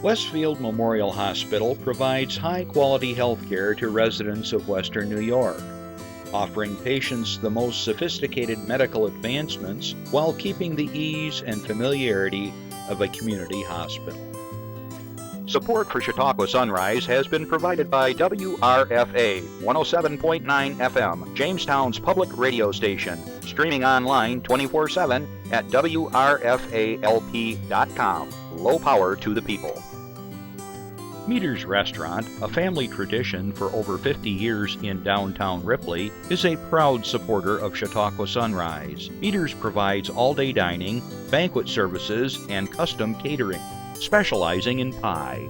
Westfield Memorial Hospital provides high-quality health care to residents of Western New York, offering patients the most sophisticated medical advancements while keeping the ease and familiarity of a community hospital. Support for Chautauqua Sunrise has been provided by WRFA 107.9 FM, Jamestown's public radio station, streaming online 24/7 at WRFALP.com. Low power to the people. Meter's Restaurant, a family tradition for over 50 years in downtown Ripley, is a proud supporter of Chautauqua Sunrise. Meter's provides all-day dining, banquet services, and custom catering, specializing in pie.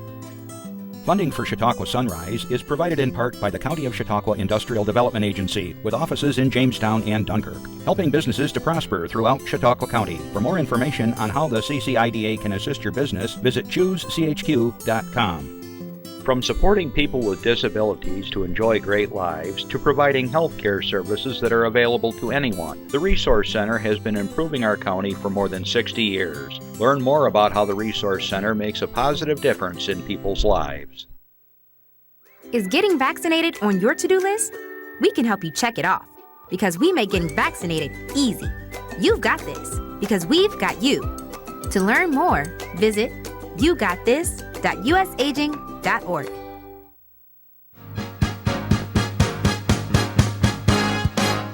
Funding for Chautauqua Sunrise is provided in part by the County of Chautauqua Industrial Development Agency, with offices in Jamestown and Dunkirk, helping businesses to prosper throughout Chautauqua County. For more information on how the CCIDA can assist your business, visit choosechq.com. From supporting people with disabilities to enjoy great lives, to providing health care services that are available to anyone, the Resource Center has been improving our county for more than 60 years. Learn more about how the Resource Center makes a positive difference in people's lives. Is getting vaccinated on your to-do list? We can help you check it off, because we make getting vaccinated easy. You've got this, because we've got you. To learn more, visit yougotthis.usaging.org.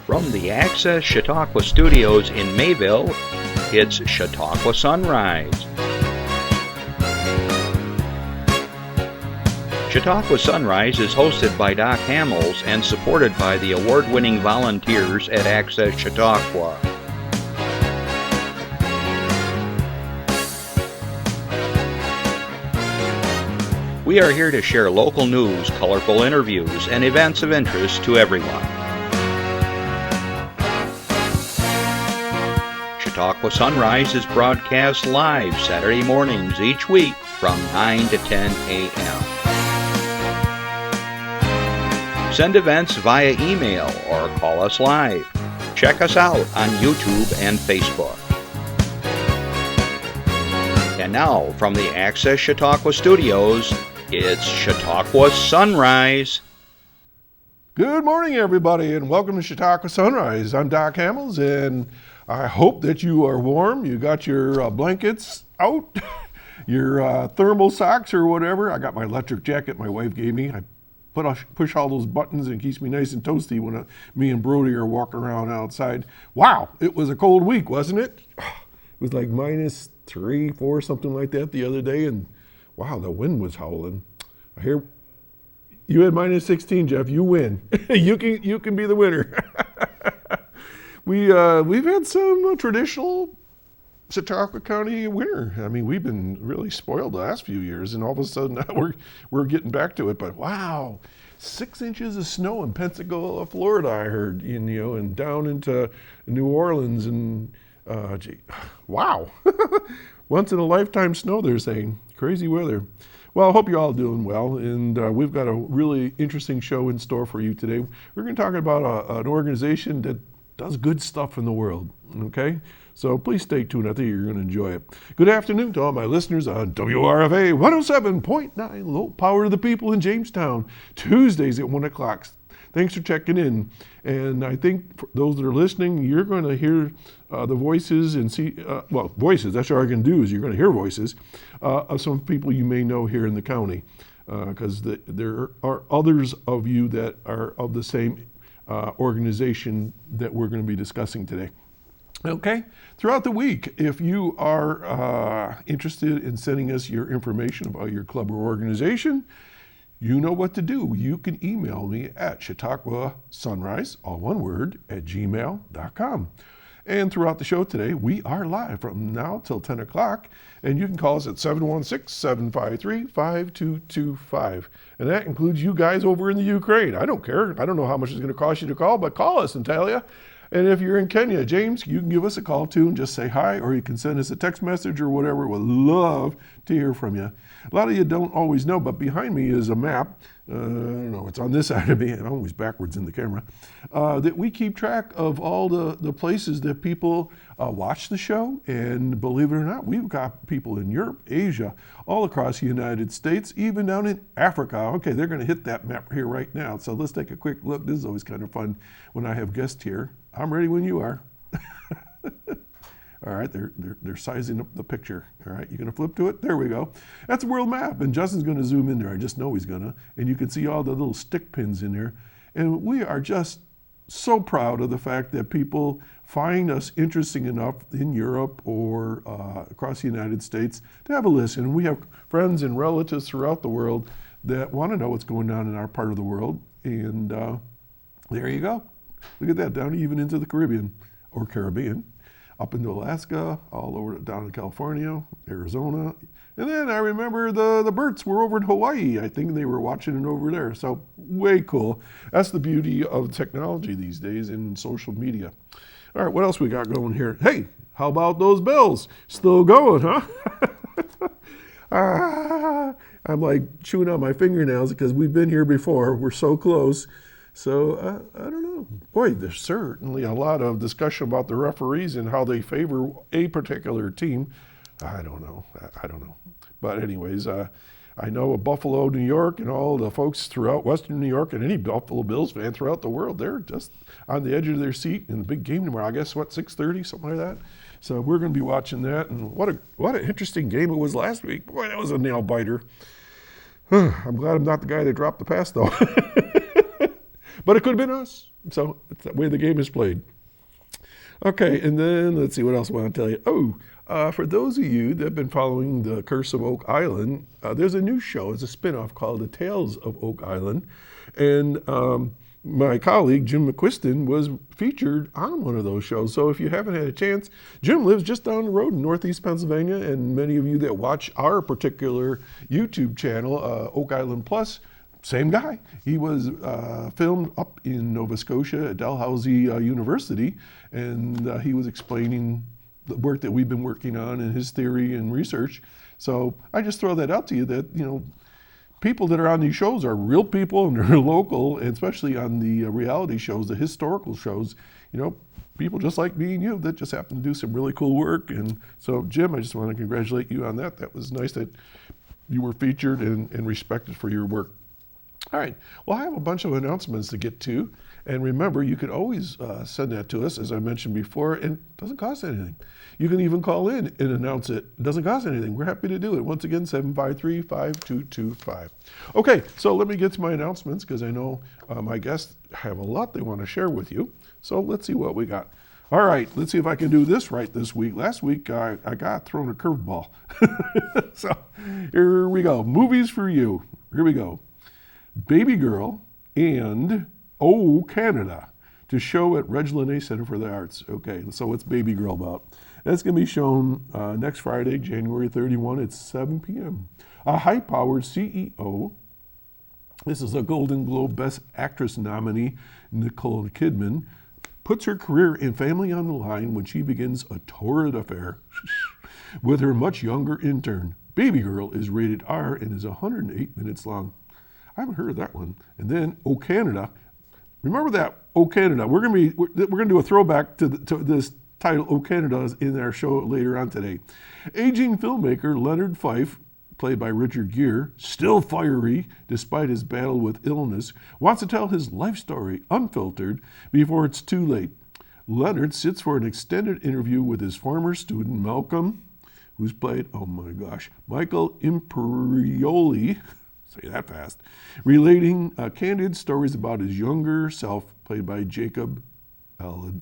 From the Access Chautauqua Studios in Mayville, it's Chautauqua Sunrise. Chautauqua Sunrise is hosted by Doc Hamels and supported by the award-winning volunteers at Access Chautauqua. We are here to share local news, colorful interviews, and events of interest to everyone. Chautauqua Sunrise is broadcast live Saturday mornings each week from 9 to 10 a.m. Send events via email or call us live. Check us out on YouTube and Facebook. And now, from the Access Chautauqua Studios, it's Chautauqua Sunrise. Good morning, everybody, and welcome to Chautauqua Sunrise. I'm Doc Hamels, and I hope that you are warm. You got your blankets out, your thermal socks or whatever. I got my electric jacket my wife gave me. I push all those buttons and keeps me nice and toasty when me and Brody are walking around outside. Wow, it was a cold week, wasn't it? It was like -3, -4, something like that the other day, and wow, the wind was howling. I hear you had -16, Jeff. You win. You can be the winner. We've had some traditional Chautauqua County winter. I mean, we've been really spoiled the last few years, and all of a sudden now we're getting back to it. But wow, 6 inches of snow in Pensacola, Florida. I heard, and down into New Orleans, and wow, once in a lifetime snow. They're saying crazy weather. Well, I hope you're all doing well, and we've got a really interesting show in store for you today. We're going to talk about an organization that does good stuff in the world, okay? So please stay tuned. I think you're going to enjoy it. Good afternoon to all my listeners on WRFA 107.9, low power to the people in Jamestown, Tuesdays at 1 o'clock. Thanks for checking in. And I think for those that are listening, you're going to hear the voices and see, voices, that's all you're going to do is you're going to hear voices of some people you may know here in the county, because there are others of you that are of the same organization that we're going to be discussing today. Okay, throughout the week, if you are interested in sending us your information about your club or organization, you know what to do. You can email me at chautauquasunrise, all one word, @gmail.com. And throughout the show today, we are live from now till 10 o'clock, and you can call us at 716-753-5225. And that includes you guys over in the Ukraine. I don't care. I don't know how much it's going to cost you to call, but call us and tell you. And if you're in Kenya, James, you can give us a call too and just say hi, or you can send us a text message or whatever. We'd love to hear from you. A lot of you don't always know, but behind me is a map. I don't know, it's on this side of me, and I'm always backwards in the camera, that we keep track of all the places that people watch the show. And believe it or not, we've got people in Europe, Asia, all across the United States, even down in Africa. Okay, they're going to hit that map here right now. So let's take a quick look. This is always kind of fun when I have guests here. I'm ready when you are. All right, they're sizing up the picture. All right, you gonna flip to it? There we go. That's a world map, and Justin's gonna zoom in there. I just know he's gonna. And you can see all the little stick pins in there. And we are just so proud of the fact that people find us interesting enough in Europe or across the United States to have a listen. We have friends and relatives throughout the world that want to know what's going on in our part of the world. And there you go. Look at that, down even into the Caribbean, or Caribbean. Up into Alaska, all over down in California, Arizona. And then I remember the Berts were over in Hawaii. I think they were watching it over there. So way cool. That's the beauty of technology these days in social media. All right, what else we got going here? Hey, how about those Bills? Still going, huh? I'm like chewing on my fingernails because we've been here before. We're so close. So I don't know. Boy, there's certainly a lot of discussion about the referees and how they favor a particular team. I don't know. But anyways, I know of Buffalo, New York, and all the folks throughout Western New York, and any Buffalo Bills fan throughout the world, they're just on the edge of their seat in the big game tomorrow. I guess, 6:30, something like that. So we're going to be watching that. And what an interesting game it was last week. Boy, that was a nail biter. I'm glad I'm not the guy that dropped the pass, though. But it could have been us. So it's that way the game is played. Okay, and then let's see what else I want to tell you. For those of you that have been following the Curse of Oak Island, there's a new show. It's a spinoff called The Tales of Oak Island. And my colleague, Jim McQuiston, was featured on one of those shows. So if you haven't had a chance, Jim lives just down the road in Northeast Pennsylvania. And many of you that watch our particular YouTube channel, Oak Island Plus, same guy. He was filmed up in Nova Scotia at Dalhousie University, and he was explaining the work that we've been working on and his theory and research. So I just throw that out to you that, people that are on these shows are real people and they're local, and especially on the reality shows, the historical shows, people just like me and you that just happen to do some really cool work. And so, Jim, I just want to congratulate you on that. That was nice that you were featured and respected for your work. All right, well, I have a bunch of announcements to get to. And remember, you could always send that to us, as I mentioned before, and it doesn't cost anything. You can even call in and announce it. It doesn't cost anything. We're happy to do it. Once again, 753-5225. Okay, so let me get to my announcements because I know my guests have a lot they want to share with you. So let's see what we got. All right, let's see if I can do this right this week. Last week, I got thrown a curveball. So here we go. Movies for you. Here we go. Baby Girl and Oh Canada to show at Reg Lene Center for the Arts. Okay, so what's Baby Girl about? That's going to be shown next Friday, January 31 at 7 p.m. A high-powered CEO, this is a Golden Globe Best Actress nominee, Nicole Kidman, puts her career and family on the line when she begins a torrid affair with her much younger intern. Baby Girl is rated R and is 108 minutes long. I haven't heard of that one. And then Oh Canada. Remember that Oh Canada. We're gonna do a throwback to this title Oh Canada in our show later on today. Aging filmmaker Leonard Fife, played by Richard Gere, still fiery despite his battle with illness, wants to tell his life story unfiltered before it's too late. Leonard sits for an extended interview with his former student Malcolm, who's played, oh my gosh, Michael Imperioli. Say that fast. Relating candid stories about his younger self, played by Jacob Elordi.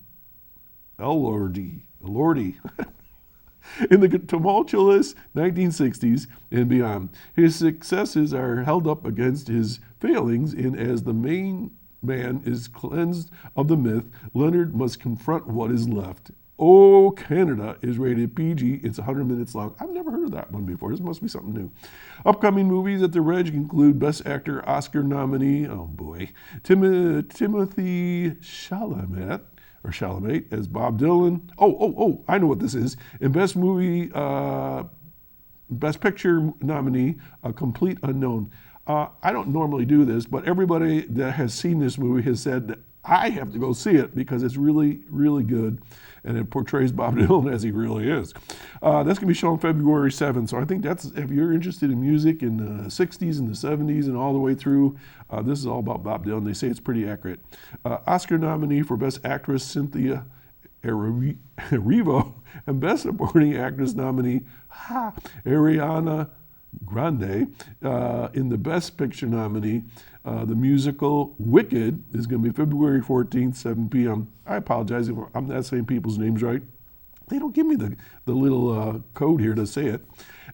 In the tumultuous 1960s and beyond. His successes are held up against his failings, and as the main man is cleansed of the myth, Leonard must confront what is left. Oh Canada is rated PG. It's 100 minutes long. I've never heard of that one before. This must be something new. Upcoming movies at the Reg include Best Actor Oscar nominee, oh boy, Timothy Chalamet, or Chalamet as Bob Dylan. Oh, I know what this is. In Best Movie, Best Picture nominee, A Complete Unknown. I don't normally do this, but everybody that has seen this movie has said that I have to go see it because it's really, really good, and it portrays Bob Dylan as he really is. That's going to be shown February 7th, so I think that's, if you're interested in music in the 60s and the 70s and all the way through, this is all about Bob Dylan. They say it's pretty accurate. Oscar nominee for Best Actress, Cynthia Erivo, and Best Supporting Actress nominee, Ariana Grande. In the Best Picture nominee, the musical Wicked is going to be February 14th, 7 p.m. I apologize if I'm not saying people's names right. They don't give me the little code here to say it.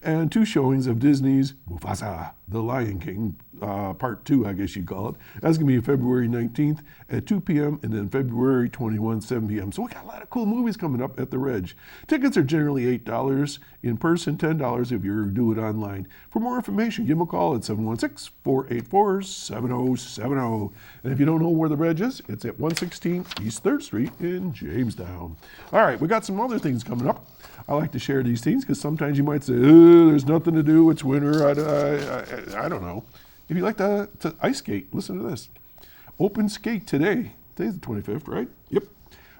And 2 showings of Disney's Mufasa, The Lion King, Part 2, I guess you'd call it. That's going to be February 19th at 2 p.m. and then February 21, 7 p.m. So we got a lot of cool movies coming up at the Reg. Tickets are generally $8 in person, $10 if you do it online. For more information, give them a call at 716-484-7070. And if you don't know where the Reg is, it's at 116 East 3rd Street in Jamestown. All right, we got some other things coming up. I like to share these things because sometimes you might say, there's nothing to do, it's winter, I don't know. If you like to ice skate, listen to this. Open skate today. Today's the 25th, right? Yep.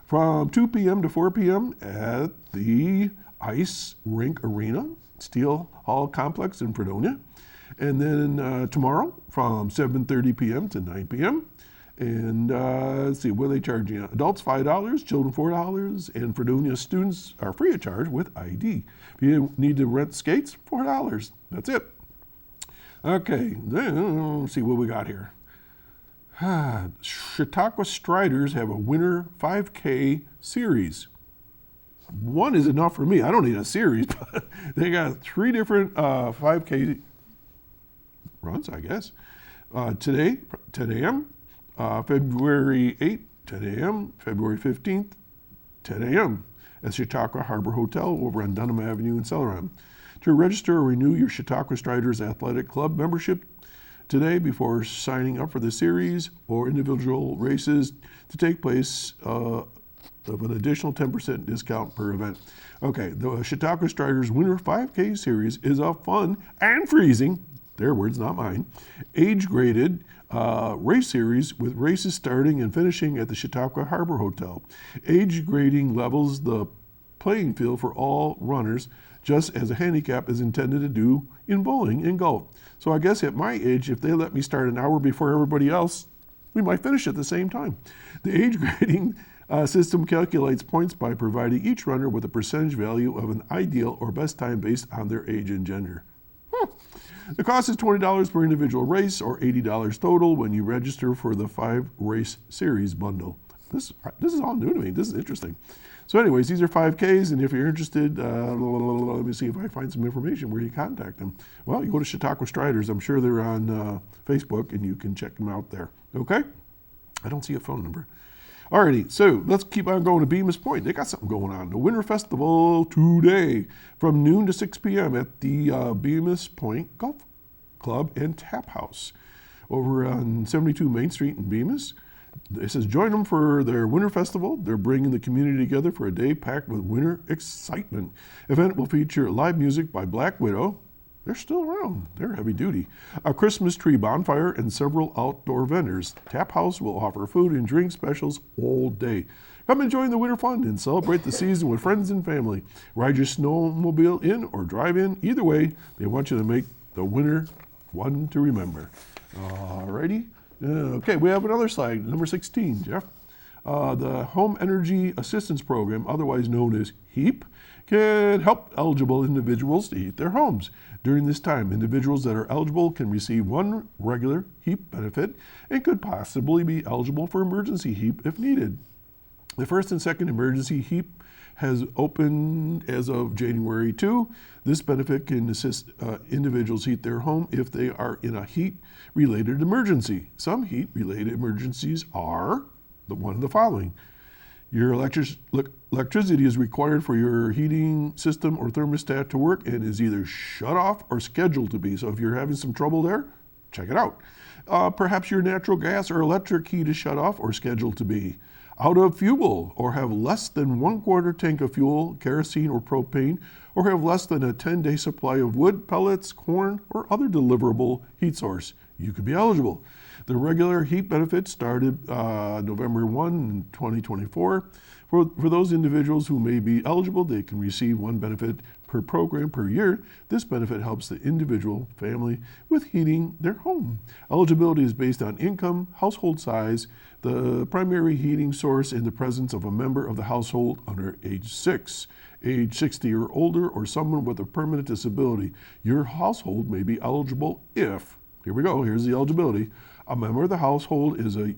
From 2 p.m. to 4 p.m. at the Ice Rink Arena, Steel Hall Complex in Fredonia. And then tomorrow from 7:30 p.m. to 9 p.m. And let's see, what are they charging you? Adults $5, children $4, and Fredonia students are free of charge with ID. If you need to rent skates, $4. That's it. Okay, then let's see what we got here. Chautauqua Striders have a winter 5K series. One is enough for me. I don't need a series, but they got 3 different 5K runs, I guess. Today, 10 a.m., February 8th, 10 a.m., February 15th, 10 a.m. at Chautauqua Harbor Hotel over on Dunham Avenue in Celeron. To register or renew your Chautauqua Striders Athletic Club membership today before signing up for the series or individual races to take place of an additional 10% discount per event. Okay, the Chautauqua Striders Winter 5K Series is a fun and freezing, their words, not mine, age-graded race series with races starting and finishing at the Chautauqua Harbor Hotel. Age grading levels the playing field for all runners, just as a handicap is intended to do in bowling and golf. So I guess at my age, if they let me start an hour before everybody else, we might finish at the same time. The age grading system calculates points by providing each runner with a percentage value of an ideal or best time based on their age and gender. The cost is $20 per individual race or $80 total when you register for the 5-race series bundle. This is all new to me. This is interesting. So anyways, these are 5Ks, and if you're interested, let me see if I find some information where you contact them. Well, you go to Chautauqua Striders. I'm sure they're on Facebook, and you can check them out there. Okay? I don't see a phone number. Alrighty, so let's keep on going to Bemis Point. They got something going on. The Winter Festival today from noon to 6 p.m. at the Bemis Point Golf Club and Tap House over on 72 Main Street in Bemis. It says, join them for their Winter Festival. They're bringing the community together for a day packed with winter excitement. Event will feature live music by Black Widow. They're still around. They're heavy duty. A Christmas tree bonfire and several outdoor vendors. Tap House will offer food and drink specials all day. Come and join the winter fun and celebrate the season with friends and family. Ride your snowmobile in or drive in. Either way, they want you to make the winter one to remember. Alrighty. Okay, we have another slide, number 16, Jeff. The Home Energy Assistance Program, otherwise known as HEAP, can help eligible individuals to heat their homes. During this time, individuals that are eligible can receive one regular HEAP benefit and could possibly be eligible for emergency HEAP if needed. The first and second emergency HEAP has opened as of January 2. This benefit can assist individuals heat their home if they are in a heat-related emergency. Some heat-related emergencies are one of the following. Your electricity is required for your heating system or thermostat to work and is either shut off or scheduled to be. So if you're having some trouble there, check it out. Perhaps your natural gas or electric heat is shut off or scheduled to be. out of fuel, or have less than 1/4 tank of fuel, kerosene or propane, or have less than a 10-day supply of wood, pellets, corn, or other deliverable heat source, you could be eligible. The regular heat benefit started November 1, 2024. For those individuals who may be eligible, they can receive one benefit per program per year. This benefit helps the individual family with heating their home. Eligibility is based on income, household size, the primary heating source, and the presence of a member of the household under age 6, age 60 or older, or someone with a permanent disability. Your household may be eligible if, here we go, here's the eligibility, a member of the household is a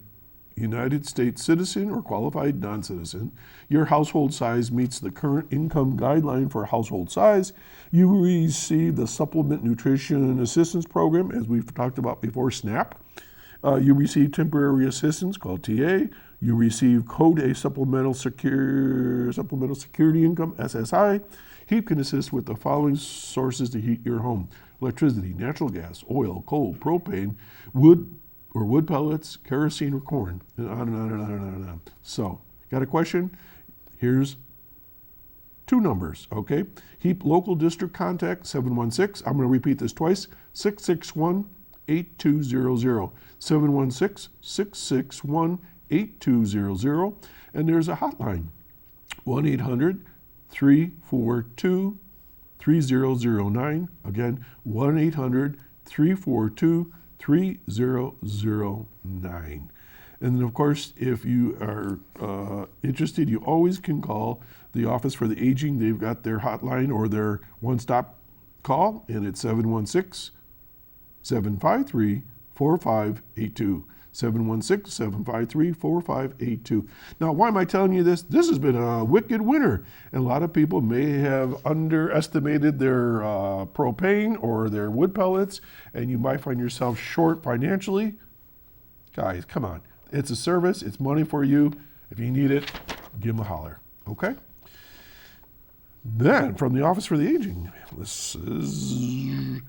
United States citizen or qualified non-citizen. Your household size meets the current income guideline for household size. You receive the Supplement Nutrition Assistance Program, as we've talked about before, SNAP. You receive temporary assistance called TA. You receive Code A Supplemental Security Income, SSI. HEAP can assist with the following sources to heat your home: electricity, natural gas, oil, coal, propane, wood or wood pellets, kerosene or corn, and on and on and on and on and on. So, got a question? Here's 2 numbers, okay? HEAP local district contact 716, I'm going to repeat this twice, 661-8200, 716-661-8200, and there's a hotline, 1-800-342-3009, again, 1-800-342-3009. And then, of course, if you are interested, you always can call the Office for the Aging. They've got their hotline or their one-stop call, and it's 716-753-4582. 716-753-4582. Now, why am I telling you this? This has been a wicked winter, and a lot of people may have underestimated their propane or their wood pellets, and you might find yourself short financially. Guys, come on. It's a service. It's money for you. If you need it, give them a holler. Okay? Then, from the Office for the Aging, this is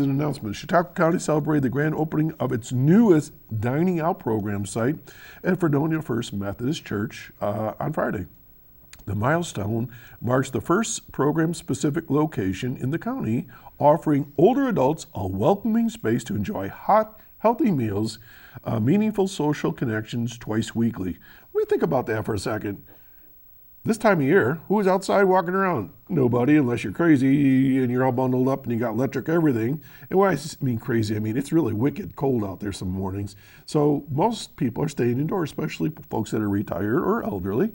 an announcement. Chautauqua County celebrated the grand opening of its newest dining out program site at Fredonia First Methodist Church on Friday. The milestone marks the first program-specific location in the county, offering older adults a welcoming space to enjoy hot, healthy meals, meaningful social connections twice weekly. Let me think about that for a second. This time of year, who is outside walking around? Nobody, unless you're crazy and you're all bundled up and you got electric everything. And when I mean crazy, I mean it's really wicked cold out there some mornings. So most people are staying indoors, especially folks that are retired or elderly.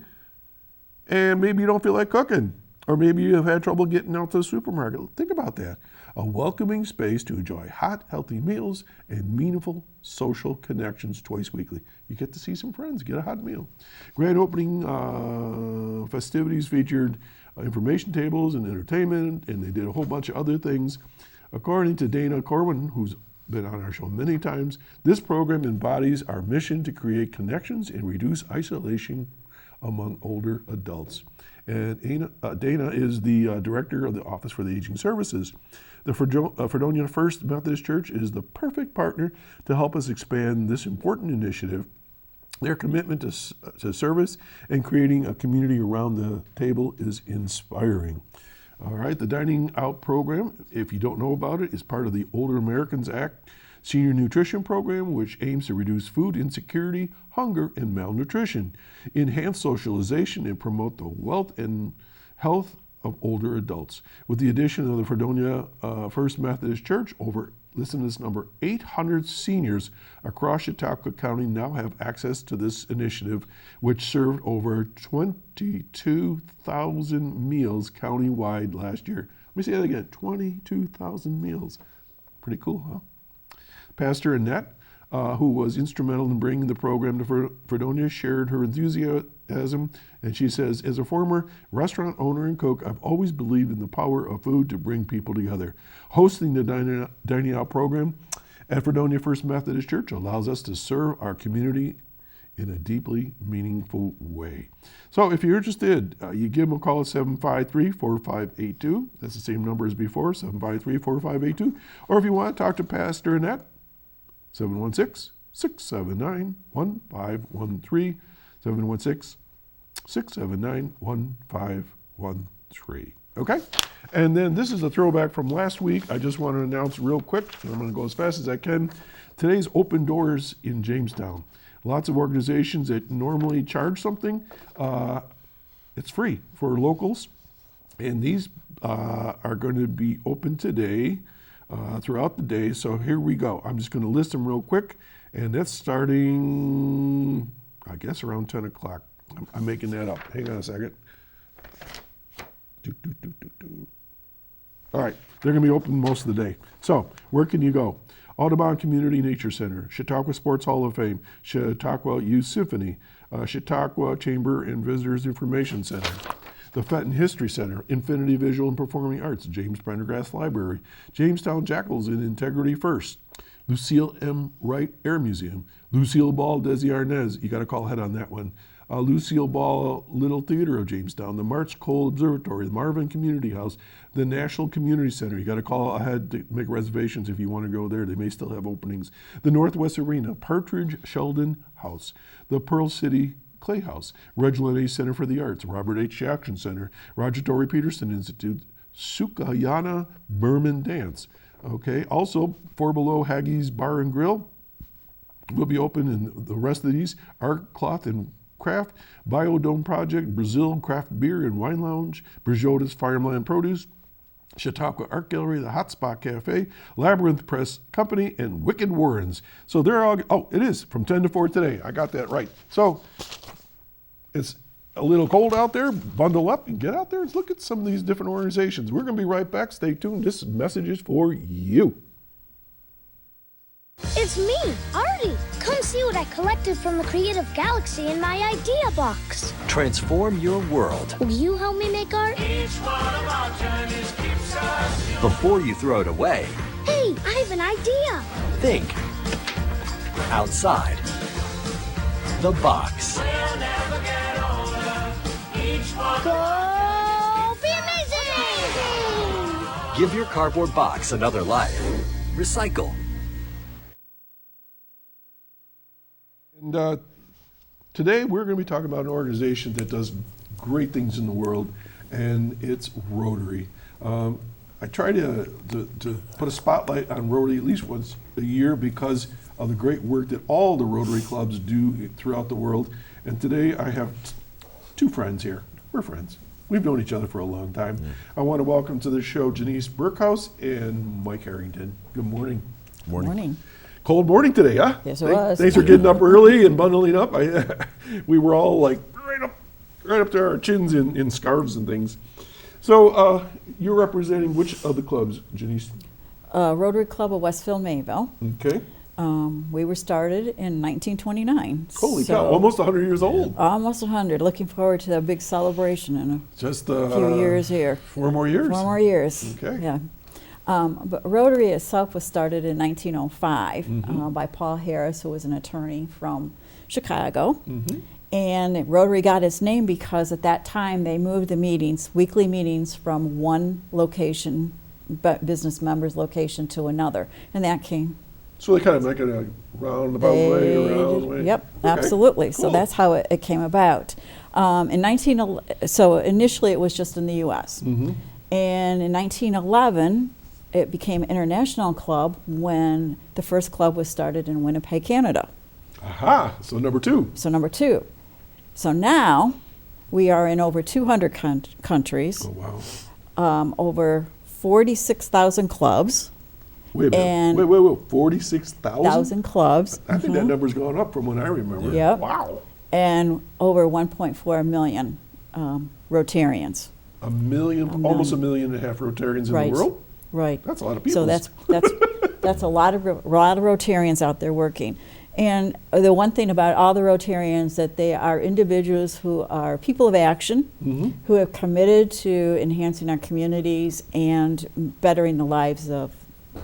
And maybe you don't feel like cooking, or maybe you have had trouble getting out to the supermarket. Think about that. A welcoming space to enjoy hot, healthy meals and meaningful social connections twice weekly. You get to see some friends, get a hot meal. Grand opening festivities featured information tables and entertainment, and they did a whole bunch of other things. According to Dana Corwin, who's been on our show many times, this program embodies our mission to create connections and reduce isolation among older adults. And Dana is the director of the Office for the Aging Services. The Fredonia First Methodist Church is the perfect partner to help us expand this important initiative. Their commitment to service and creating a community around the table is inspiring. All right, the Dining Out program, if you don't know about it, is part of the Older Americans Act Senior Nutrition Program, which aims to reduce food insecurity, hunger, and malnutrition, enhance socialization, and promote the wealth and health of older adults. With the addition of the Fredonia First Methodist Church, listen to this number, 800 seniors across Chautauqua County now have access to this initiative, which served over 22,000 meals countywide last year. Let me say that again, 22,000 meals. Pretty cool, huh? Pastor Annette, who was instrumental in bringing the program to Fredonia, shared her enthusiasm, and she says, as a former restaurant owner and cook, I've always believed in the power of food to bring people together. Hosting the Dining Out program at Fredonia First Methodist Church allows us to serve our community in a deeply meaningful way. So if you're interested, you give them a call at 753-4582. That's the same number as before, 753-4582. Or if you want to talk to Pastor Annette, 716-679-1513, 716-679-1513. Okay? And then this is a throwback from last week. I just want to announce real quick, and I'm going to go as fast as I can. Today's open doors in Jamestown. Lots of organizations that normally charge something. It's free for locals. And these are going to be open today throughout the day. So here we go. I'm just going to list them real quick. And that's starting, I guess, around 10 o'clock. I'm making that up. Hang on a second. All right, they're going to be open most of the day. So where can you go? Audubon Community Nature Center, Chautauqua Sports Hall of Fame, Chautauqua Youth Symphony, Chautauqua Chamber and Visitors Information Center, the Fenton History Center, Infinity Visual and Performing Arts, James Prendergast Library, Jamestown Jackals in Integrity First, Lucille M. Wright Air Museum, Lucille Ball Desi Arnaz, you got to call ahead on that one, Lucille Ball Little Theater of Jamestown, the March Cole Observatory, the Marvin Community House, the National Community Center. You got to call ahead to make reservations if you want to go there. They may still have openings. The Northwest Arena, Partridge Sheldon House, the Pearl City Clay House, Reginald A. Center for the Arts, Robert H. Jackson Center, Roger Torrey Peterson Institute, Sukayana Berman Dance. Okay, also Four Below Haggie's Bar and Grill will be open, and the rest of these, Art, Cloth, and Craft, Biodome Project, Brazil Craft Beer and Wine Lounge, Brijota's Farmland Produce, Chautauqua Art Gallery, the Hot Spot Cafe, Labyrinth Press Company, and Wicked Warrens. So they're all, oh, it is from 10 to 4 today. I got that right. So it's a little cold out there. Bundle up and get out there and look at some of these different organizations. We're going to be right back. Stay tuned. This message is for you. It's me, Artie. Come see what I collected from the Creative Galaxy in my idea box. Transform your world. Will you help me make art? Each one of our journeys keeps us Before you throw it away, Hey, I have an idea. think outside the box. We'll never get older. Each one Go be amazing! Give your cardboard box another life. Recycle. And today we're going to be talking about an organization that does great things in the world, and it's Rotary. I try to put a spotlight on Rotary at least once a year because of the great work that all the Rotary clubs do throughout the world. And today I have two friends here. We're friends. We've known each other for a long time. I want to welcome to the show Janice Berkhouse and Mike Harrington. Good morning. Morning. Cold morning today, huh? Yes, it was. Thanks for getting up early and bundling up. We were all like right up to our chins in scarves and things. So you're representing which of the clubs, Janice? Rotary Club of Westfield-Mayville. Okay. We were started in 1929. Holy cow, almost 100 years old. Almost 100. Looking forward to a big celebration in Just a few years here. 4 more years? 4 more years. Okay. Yeah. But Rotary itself was started in 1905 by Paul Harris, who was an attorney from Chicago. And Rotary got its name because at that time they moved the meetings, weekly meetings, from one location, business members' location, to another. And that came. So they kind of make it a roundabout way, around way? Yep, Okay. absolutely. Cool. So that's how it came about. So initially it was just in the U.S. And in 1911, it became an international club when the first club was started in Winnipeg, Canada. Aha, so number 2. So number 2. So now we are in over 200 countries, Oh, wow. over 46,000 clubs. Wait a And minute. Wait. 46,000? Clubs. I think that number's gone up from when I remember. Yep. Wow. And over 1.4 million Rotarians. Almost a million and a half Rotarians in Right. the world? Right. That's a lot of people. So that's a lot of Rotarians out there working. And the one thing about all the Rotarians, that they are individuals who are people of action, who have committed to enhancing our communities and bettering the lives of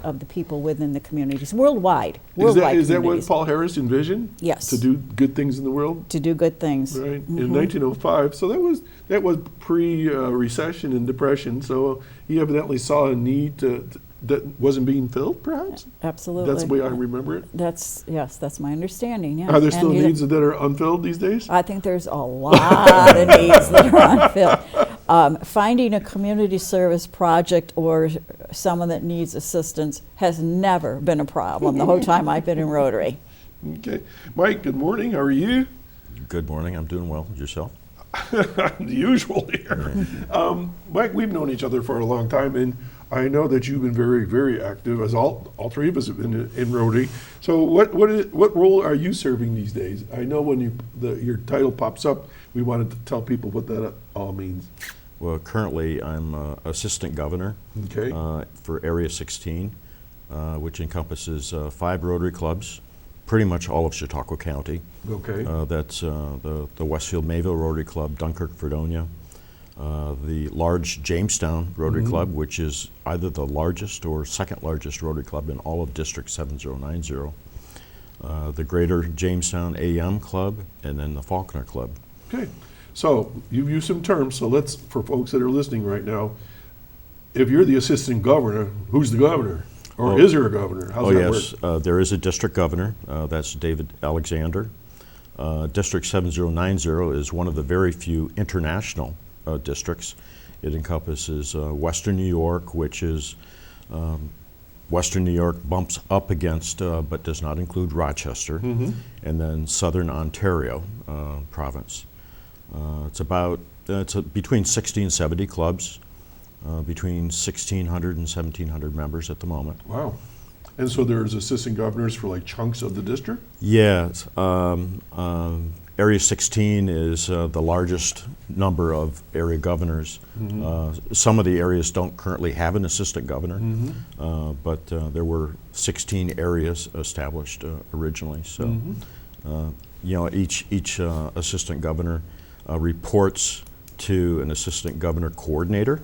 the people within the communities worldwide. Is that what Paul Harris envisioned? Yes. To do good things in the world? To do good things. Right. In 1905. So that was pre-recession and depression. So he evidently saw a need to that wasn't being filled, perhaps? Absolutely. That's the way I remember it? Yes, that's my understanding, yeah. Are there still And needs that are unfilled these days? I think there's a lot of needs that are unfilled. Finding a community service project or someone that needs assistance has never been a problem the whole time I've been in Rotary. Okay. Mike, good morning. How are you? Good morning. I'm doing well. Yourself? The usual here. Mike, we've known each other for a long time, and I know that you've been very, very active, as all three of us have been in Rotary. So what role are you serving these days? I know when your title pops up, we wanted to tell people what that all means. Well, currently I'm Assistant Governor for Area 16, which encompasses 5 Rotary clubs, pretty much all of Chautauqua County. Okay. That's the Westfield-Mayville Rotary Club, Dunkirk, Fredonia, the large Jamestown Rotary Club, which is either the largest or second largest Rotary Club in all of District 7090, the Greater Jamestown AM Club, and then the Faulkner Club. Okay. So you've used some terms, so let's, for folks that are listening right now, if you're the assistant governor, who's the governor? Or is there a governor? How's that work? There is a district governor. That's David Alexander. District 7090 is one of the very few international districts. It encompasses Western New York, which is Western New York bumps up against, but does not include Rochester, and then Southern Ontario province. It's between 60 and 70 clubs, between 1,600 and 1,700 members at the moment. Wow. And so there's assistant governors for like chunks of the district? Yes. Area 16 is the largest number of area governors. Some of the areas don't currently have an assistant governor, but there were 16 areas established originally. So, each assistant governor reports to an assistant governor coordinator,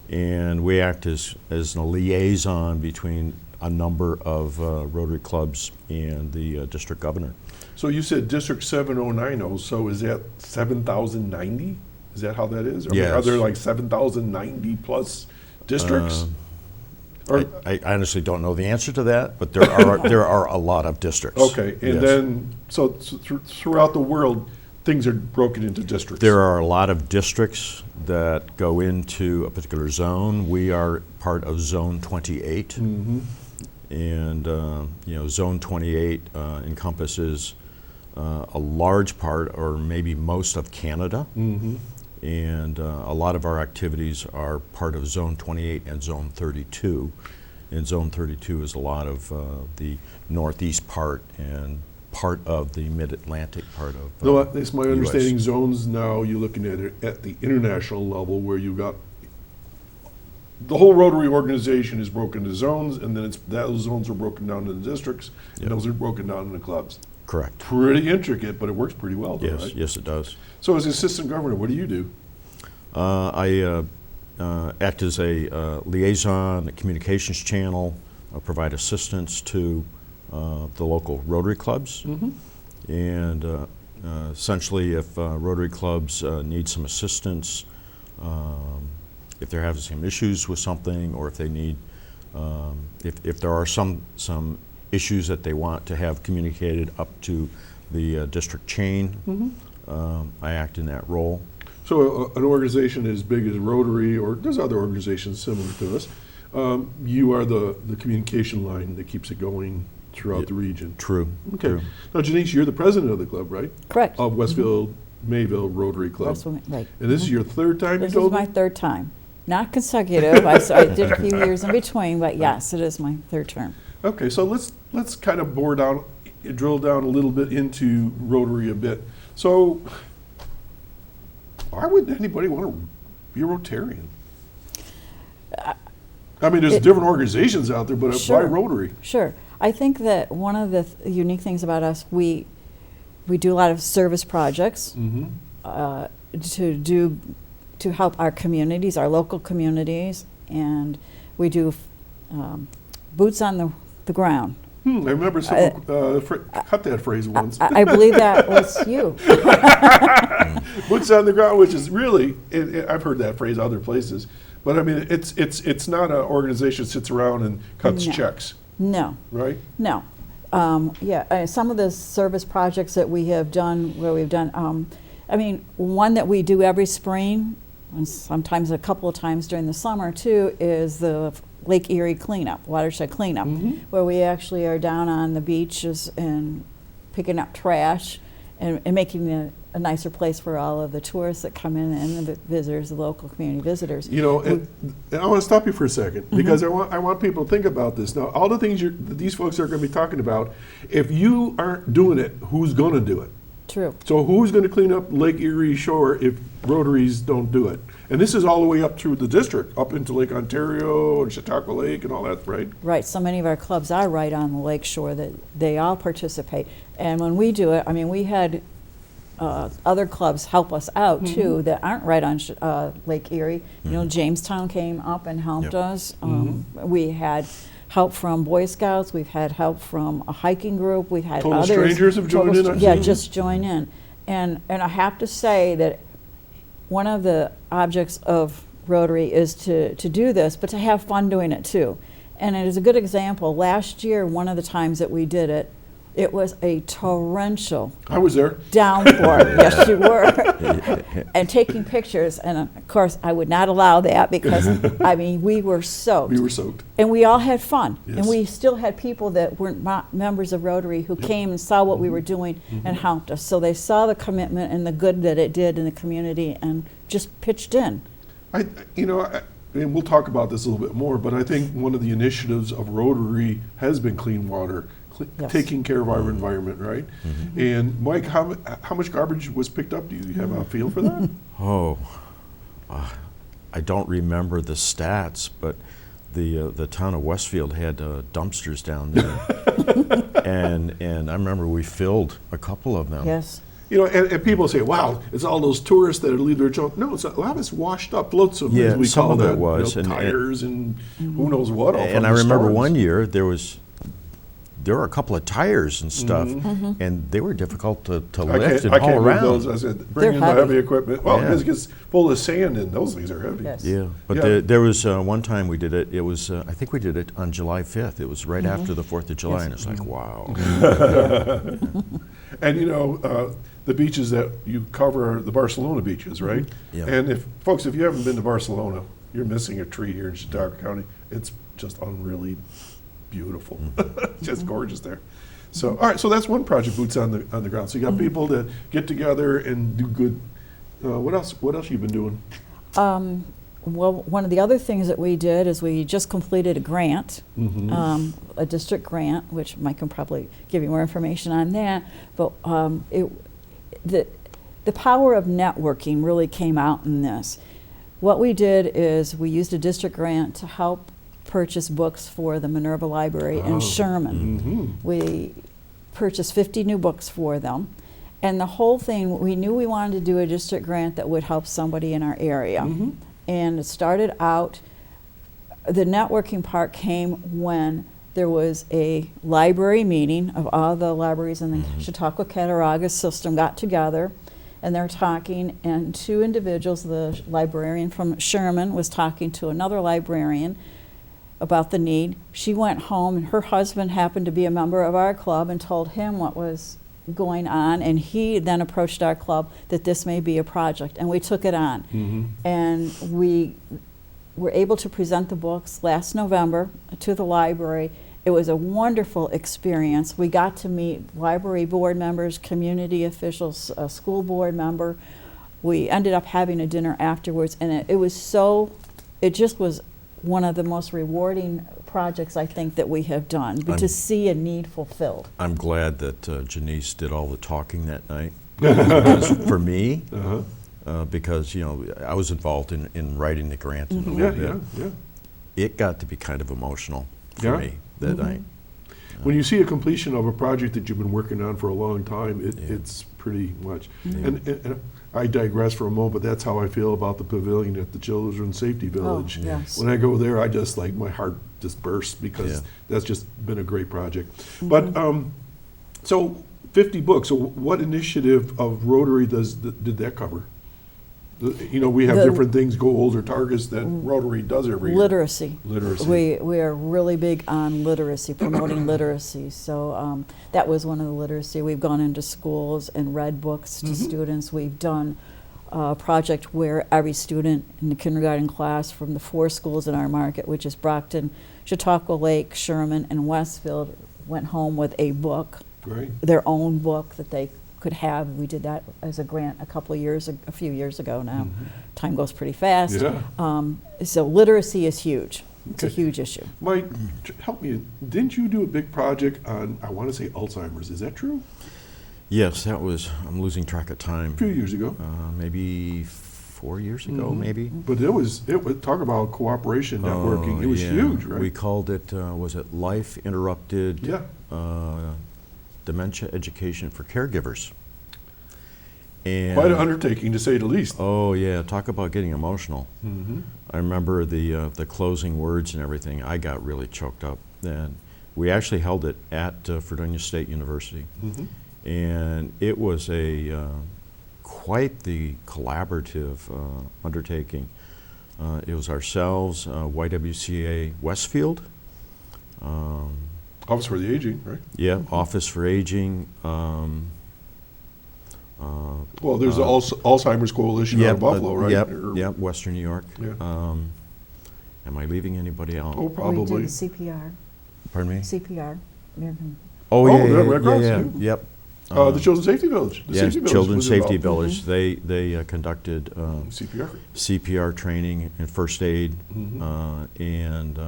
and we act as a liaison between a number of Rotary clubs and the district governor. So you said District 7090, so is that 7,090? Is that how that is? Yes. Are there like 7,090 plus districts? I honestly don't know the answer to that, but there are a lot of districts. Okay, and then, so throughout the world, things are broken into districts. There are a lot of districts that go into a particular zone. We are part of Zone 28. And Zone 28 encompasses a large part, or maybe most, of Canada, and a lot of our activities are part of Zone 28 and Zone 32. And Zone 32 is a lot of the northeast part and part of the mid-Atlantic part of No, it's my understanding US. zones now, you're looking at it at the international level where you've got the whole Rotary organization is broken into zones, and then those zones are broken down into districts, and those are broken down into clubs. Correct. Pretty intricate, but it works pretty well, though, right? Yes, it does. So as assistant governor, what do you do? I act as a liaison, a communications channel, provide assistance to the local Rotary clubs, and essentially if Rotary clubs need some assistance, if they're having some issues with something, or if they need, if there are some issues that they want to have communicated up to the district chain, I act in that role. So an organization as big as Rotary, or there's other organizations similar to us, you are the communication line that keeps it going throughout the region. True. Okay. True. Now, Janice, you're the president of the club, right? Correct. Of Westfield-Mayville Rotary Club. Right. And this is your third time, This you told is my me? third time. Not consecutive. I did a few years in between, but yes, it is my third term. Okay, so let's kind of drill down a little bit into Rotary a bit. So, why would anybody want to be a Rotarian? I mean, there's different organizations out there, but why Rotary? Sure. I think that one of the unique things about us, we do a lot of service projects to help our communities, our local communities, and we do boots on the ground. I remember someone cut that phrase once. I believe that was you. Boots on the ground, which is really, I've heard that phrase other places, But I mean, it's not an organization that sits around and cuts checks, No, right? no. Some of the service projects that we have done, I mean, one that we do every spring, and sometimes a couple of times during the summer too, is the Lake Erie cleanup, watershed cleanup, where we actually are down on the beaches and picking up trash and making a nicer place for all of the tourists that come in and the visitors, the local community visitors. You know, and I want to stop you for a second because I want people to think about this. Now, all the things these folks are going to be talking about, if you aren't doing it, who's going to do it? True. So who's going to clean up Lake Erie shore if Rotaries don't do it? And this is all the way up through the district, up into Lake Ontario and Chautauqua Lake and all that, right? Right. So many of our clubs are right on the lake shore that they all participate. And when we do it, I mean, we had other clubs help us out too that aren't right on Lake Erie. You know, Jamestown came up and helped us. We had help from Boy Scouts. We've had help from a hiking group. We've had Total others. strangers have joined in, I've Yeah, seen. just join in. And I have to say that one of the objects of Rotary is to do this, but to have fun doing it too. And it is a good example. Last year, one of the times that we did it, it was a torrential I was there. downpour. Yes, you were. And taking pictures. And of course, I would not allow that because, I mean, we were soaked. We were soaked. And we all had fun. Yes. And we still had people that weren't members of Rotary who came and saw what we were doing and helped us. So they saw the commitment and the good that it did in the community and just pitched in. And we'll talk about this a little bit more, but I think one of the initiatives of Rotary has been clean water, taking care of our environment, right? And Mike, how much garbage was picked up? Do you have a feel for that? I don't remember the stats, but the town of Westfield had dumpsters down there, and I remember we filled a couple of them. Yes. You know, and people say, "Wow, it's all those tourists that leave their junk." No, it's a lot of it's washed up floats of, as we some call of that, it was, tires and who knows what. And I remember one year there were a couple of tires and stuff, and they were difficult to lift and I haul can't around. move those. I said, bring in the heavy equipment. Well, because it gets full of sand, and those things are heavy. Yes. Yeah, but there was one time we did it. It was I think we did it on July 5th. It was right after the 4th of July, and it's like, wow. And you know, the beaches that you cover are the Barcelona beaches, right? Yeah. And if you haven't been to Barcelona, you're missing a tree here in Chautauqua County. It's just unreally beautiful, just gorgeous there. So, all right, so that's one project, boots on the ground. So you got people that get together and do good. What else? What else you been doing? Well, one of the other things that we did is we just completed a grant, a district grant, which Mike can probably give you more information on that. But the power of networking really came out in this. What we did is we used a district grant to help purchase books for the Minerva Library in Sherman. We purchased 50 new books for them. And the whole thing, we knew we wanted to do a district grant that would help somebody in our area. And it started out, the networking part came when there was a library meeting of all the libraries in the Chautauqua Cattaraugus system got together, and they're talking, and two individuals, the librarian from Sherman was talking to another librarian about the need. She went home, and her husband happened to be a member of our club and told him what was going on, and he then approached our club that this may be a project, and we took it on. And we were able to present the books last November to the library. It was a wonderful experience. We got to meet library board members, community officials, a school board member. We ended up having a dinner afterwards, and it just was one of the most rewarding projects I think that we have done, but to see a need fulfilled. I'm glad that Janice did all the talking that night. Because for me, because I was involved in writing the grant a little bit. It got to be kind of emotional for me that night. When you see a completion of a project that you've been working on for a long time, it's pretty much. And I digress for a moment, but that's how I feel about the pavilion at the Children's Safety Village. When I go there, I just my heart just bursts because that's just been a great project. But so 50 books. So what initiative of Rotary did that cover? You know, we have different things, goals or targets that Rotary does every year. Literacy. Literacy. We are really big on literacy, promoting literacy. So that was one of the literacy. We've gone into schools and read books to students. We've done a project where every student in the kindergarten class from the 4 schools in our market, which is Brockton, Chautauqua Lake, Sherman, and Westfield, went home with a book, their own book that they could have. We did that as a grant a few years ago now. Time goes pretty fast. Yeah. So literacy is huge. It's a huge issue. Mike, help me. Didn't you do a big project on, I want to say, Alzheimer's? Is that true? Yes, that was, I'm losing track of time. A few years ago. Maybe 4 years ago, maybe. But it was talk about cooperation, networking. It was huge, right? We called it, was it Life Interrupted Dementia Education for Caregivers. And quite an undertaking, to say the least. Oh yeah, talk about getting emotional. I remember the closing words and everything. I got really choked up. And we actually held it at Virginia State University. And it was quite the collaborative undertaking. It was ourselves, YWCA Westfield. Office for the Aging, right? Yeah, Office for Aging. Well, there's the Alzheimer's Coalition out of Buffalo, right? Yep, Western New York. Yeah. Am I leaving anybody out? Oh, probably. We did CPR. Pardon me? CPR. American. Oh, Red Cross, yeah. yeah. Yep. The Children's Safety Village. The Safety Village Children's was Safety involved. Village. They conducted CPR training and first aid, and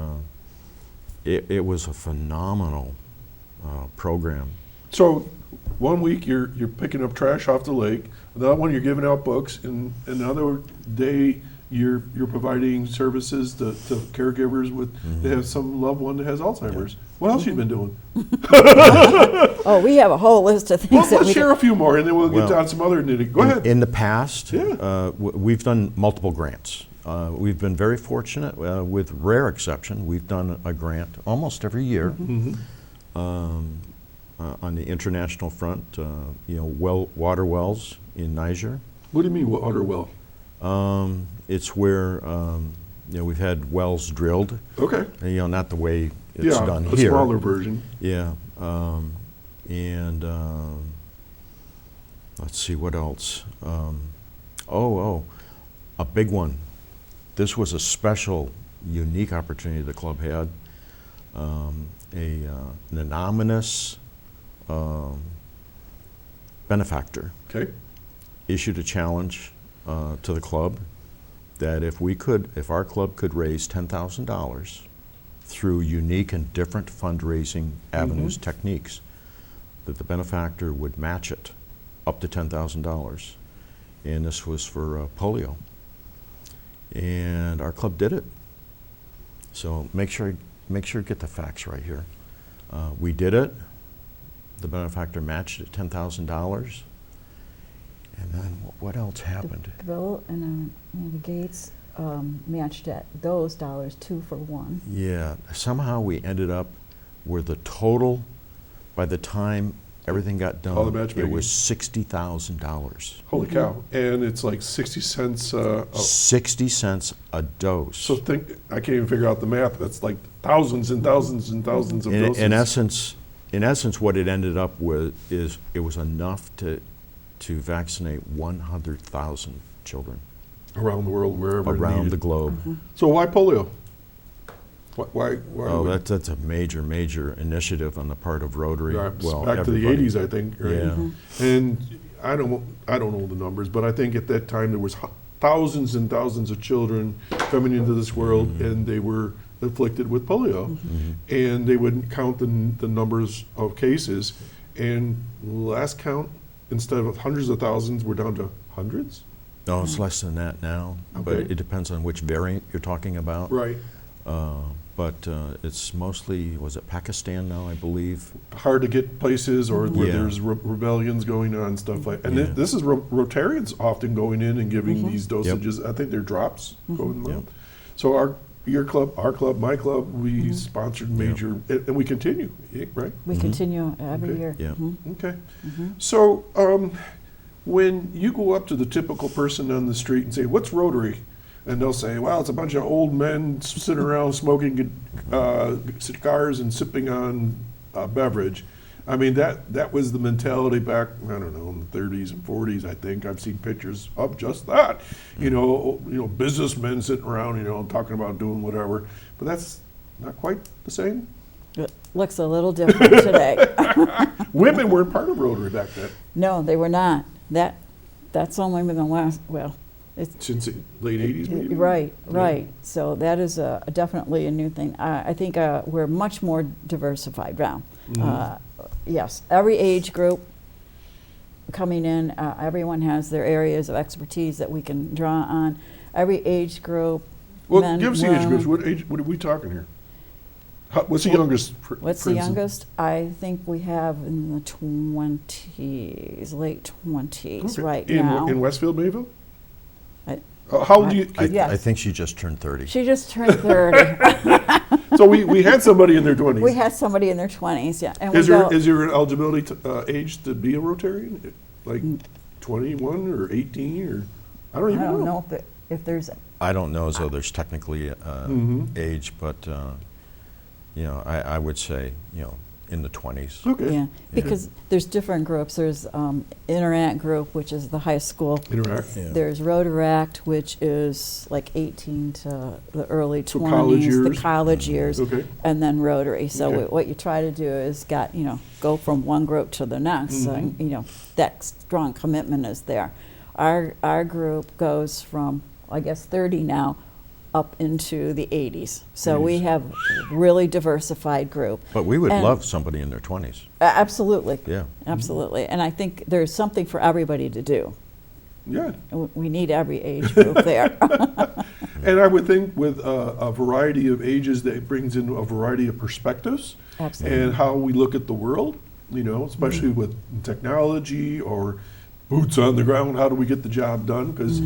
it was a phenomenal program. So, one week you're picking up trash off the lake. Another one you're giving out books, and another day you're providing services to caregivers that have some loved one that has Alzheimer's. What else you been doing? Oh, we have a whole list of things. Let's share a few more, and then we'll get down some other nitty. Go ahead. In the past, we've done multiple grants. We've been very fortunate, with rare exception. We've done a grant almost every year on the international front. Water wells in Niger. What do you mean, water well? It's where we've had wells drilled. Okay. Not the way it's done here. A smaller version. Yeah. And let's see what else. A big one. This was a special, unique opportunity the club had. An anonymous benefactor issued a challenge to the club that if our club could raise $10,000 through unique and different fundraising avenues, techniques, that the benefactor would match it up to $10,000. And this was for polio. And our club did it. So make sure you get the facts right here. We did it. The benefactor matched it $10,000. And then what else happened? Bill and Amanda Gates matched those dollars 2 for 1. Yeah, somehow we ended up where the total, by the time everything got done, it was $60,000. Holy cow! And it's like 60 cents. 60 cents a dose. So I can't even figure out the math. That's like thousands and thousands and thousands of doses. In essence, what it ended up with is it was enough to vaccinate 100,000 children around the world, wherever around the globe. So why polio? Why that's a major initiative on the part of Rotary. Back to the 80s, I think. Right? Yeah. And I don't know the numbers, but I think at that time there was thousands and thousands of children coming into this world, and they were afflicted with polio, and they wouldn't count the numbers of cases. And last count, instead of hundreds of thousands, we're down to hundreds. No, it's less than that now, but it depends on which variant you're talking about. Right. But it's mostly, was it Pakistan now, I believe? Hard to get places, or where there's rebellions going on, stuff like that. And this is Rotarians often going in and giving these dosages. I think they're drops going out. So your club, our club, my club, we sponsored major, and we continue, right? We continue every year. Yeah. Okay. So When you go up to the typical person on the street and say, "What's Rotary?" and they'll say, "Well, it's a bunch of old men sitting around smoking cigars and sipping on a beverage." I mean, that was the mentality back, I don't know, in the 30s and 40s, I think. I've seen pictures of just that. You know, businessmen sitting around, talking about doing whatever. But that's not quite the same. It looks a little different today. Women weren't part of Rotary back then. No, they were not. That's only been the last, well, it's Since the late 80s, maybe? right. So that is definitely a new thing. I think we're much more diversified now. Yes, every age group coming in, everyone has their areas of expertise that we can draw on. Every age group. Well, men, give us the age women. groups. What are we talking here? What's the youngest? What's the youngest? I think we have in the 20s, late 20s right now. In Westfield-Mayville? I- How old do you? Yes. I think she just turned 30. She just turned 30. So we had somebody in their 20s. We had somebody in their 20s, yeah. And Is we there an eligibility age to be a Rotarian? Like 21 or 18 or I don't even I don't know. know if there's. I don't know as though there's technically age, but I would say in the 20s. Okay. Yeah, because there's different groups. There's Interact Group, which is the high school. Interact. Yeah. There's Rotaract, which is like 18 to the early 20s, college years. the college years, Okay. and then Rotary. So Okay. what you try to do is go from one group to the next. And, that strong commitment is there. Our group goes from, I guess, 30 now up into the 80s. So we have really diversified group. But we would And- love somebody in their 20s. Absolutely. Yeah. Absolutely. And I think there's something for everybody to do. Yeah. We need every age group there. And I would think with a variety of ages, that it brings in a variety of perspectives. Absolutely. And how we look at the world, especially with technology or boots on the ground. How do we get the job done? Because,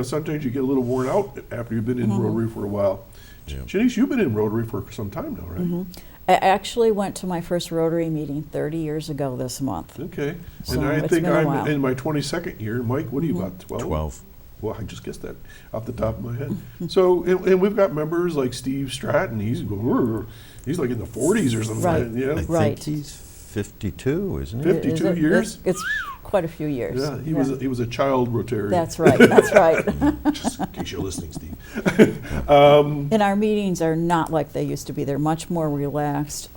sometimes you get a little worn out after you've been in Rotary for a while. Yeah. Janice, you've been in Rotary for some time now, right? I actually went to my first Rotary meeting 30 years ago this month. Okay. So And I it's think been a I'm while. in my 22nd year. Mike, what are you about, 12? 12. Well, I just guessed that off the top of my head. So, and we've got members like Steve Stratton. He's like in the 40s or something. Right. Yeah. I Right. think he's 52, isn't he? 52 years? It's quite a few years. Yeah, he was a child Rotarian. That's right. That's right. Just in case you're listening, Steve. And our meetings are not like they used to be. They're much more relaxed.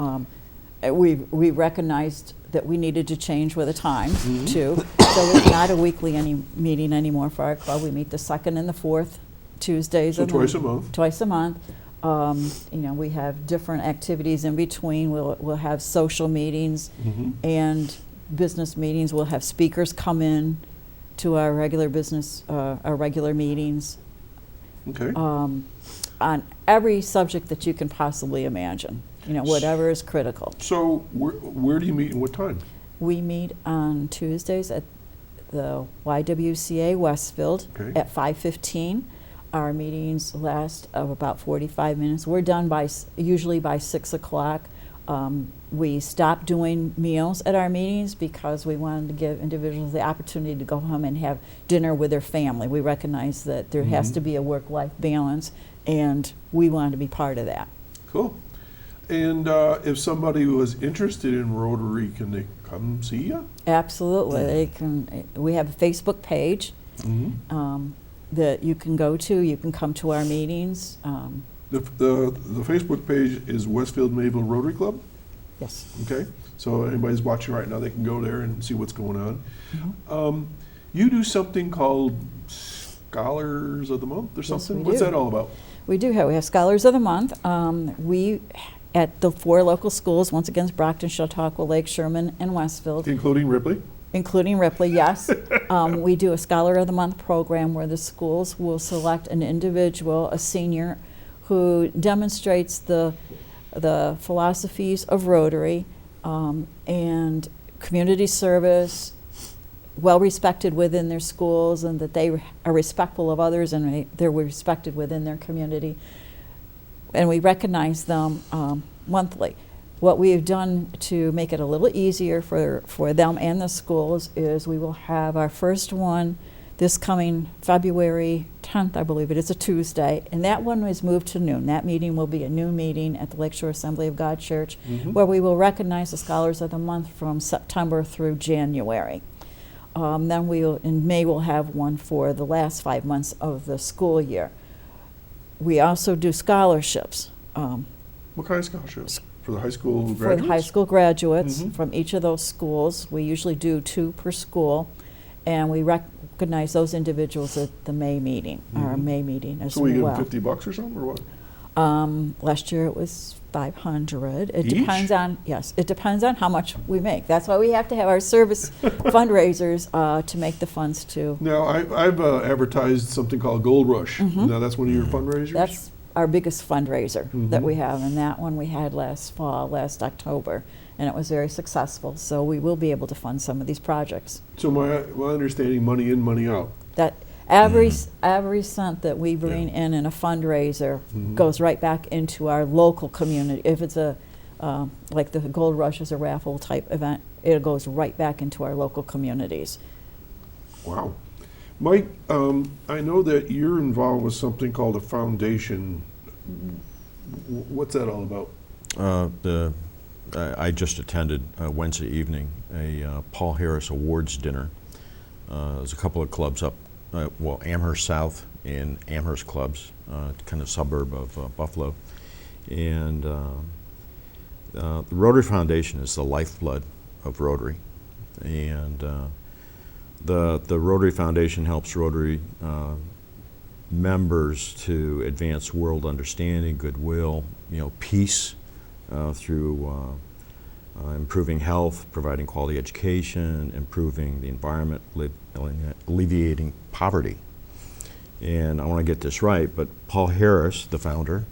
We recognized that we needed to change with the times too. So it's not a weekly meeting anymore for our club. We meet the second and the fourth Tuesdays. So of the twice a month. Twice a month. We have different activities in between. We'll have social meetings and business meetings. We'll have speakers come in to our regular meetings Okay. on every subject that you can possibly imagine. Whatever is critical. So where do you meet and what time? We meet on Tuesdays at the YWCA Westfield at 5:15. Our meetings last of about 45 minutes. We're done usually by 6 o'clock. We stopped doing meals at our meetings because we wanted to give individuals the opportunity to go home and have dinner with their family. We recognize that there has to be a work-life balance, and we wanted to be part of that. Cool. And if somebody was interested in Rotary, can they come see you? Absolutely. They can. We have a Facebook page that you can go to. You can come to our meetings. The Facebook page is Westfield-Mayville Rotary Club. Yes. Okay. So anybody's watching right now, they can go there and see what's going on. You do something called Scholars of the Month or something? we What's do. that all about? We have Scholars of the Month. We, at the 4 local schools, once again, Brockton, Chautauqua, Lake Sherman, and Westfield. Including Ripley? Including Ripley, yes. We do a Scholar of the Month program where the schools will select an individual, a senior, who demonstrates the philosophies of Rotary and community service, well respected within their schools, and that they are respectful of others and they're respected within their community. And we recognize them monthly. What we have done to make it a little easier for them and the schools is we will have our first one this coming February 10th, I believe it is, a Tuesday, and that one is moved to noon. That meeting will be a noon meeting at the Lakeshore Assembly of God Church, where we will recognize the Scholars of the Month from September through January. Then in May we'll have one for the last 5 months of the school year. We also do scholarships. What kind of scholarships? For the high school graduates? For the high school graduates from each of those schools. We usually do 2 per school, and we recognize those individuals at the May meeting, our May meeting as well. So we give them $50 or something, or what? Last year it was $500. It Each? depends on, yes, it depends on how much we make. That's why we have to have our service fundraisers to make the funds too. Now, I've advertised something called Gold Rush. Now, that's one of your fundraisers? That's our biggest fundraiser that we have, and that one we had last October, and it was very successful. So we will be able to fund some of these projects. So my understanding, money in, money out. That every cent that we bring in a fundraiser goes right back into our local community. If it's like the Gold Rush is a raffle type event, it goes right back into our local communities. Wow. Mike, I know that you're involved with something called a foundation. What's that all about? I just attended Wednesday evening a Paul Harris Awards dinner. There's a couple of clubs up, Amherst South and Amherst clubs, kind of suburb of Buffalo. And the Rotary Foundation is the lifeblood of Rotary. And the Rotary Foundation helps Rotary members to advance world understanding, goodwill, peace through improving health, providing quality education, improving the environment, alleviating poverty. And I want to get this right, but Paul Harris, the founder,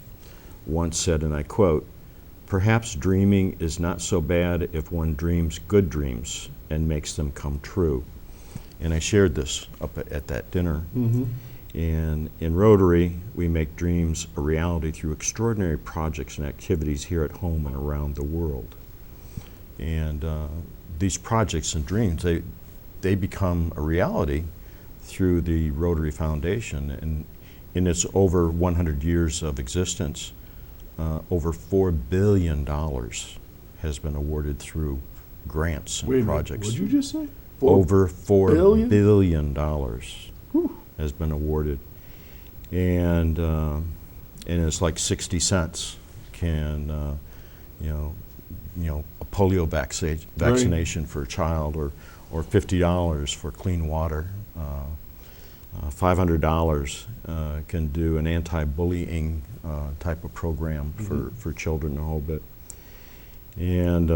once said, and I quote, "Perhaps dreaming is not so bad if one dreams good dreams and makes them come true." And I shared this up at that dinner. And in Rotary, we make dreams a reality through extraordinary projects and activities here at home and around the world. And these projects and dreams, they become a reality through the Rotary Foundation. And in its over 100 years of existence, over $4 billion has been awarded through grants and projects. What did you just say? Over $4 billion has been awarded, and it's like 60 cents can a polio vaccination for a child, or $50 for clean water. $500 can do an anti-bullying type of program for children, the whole bit. And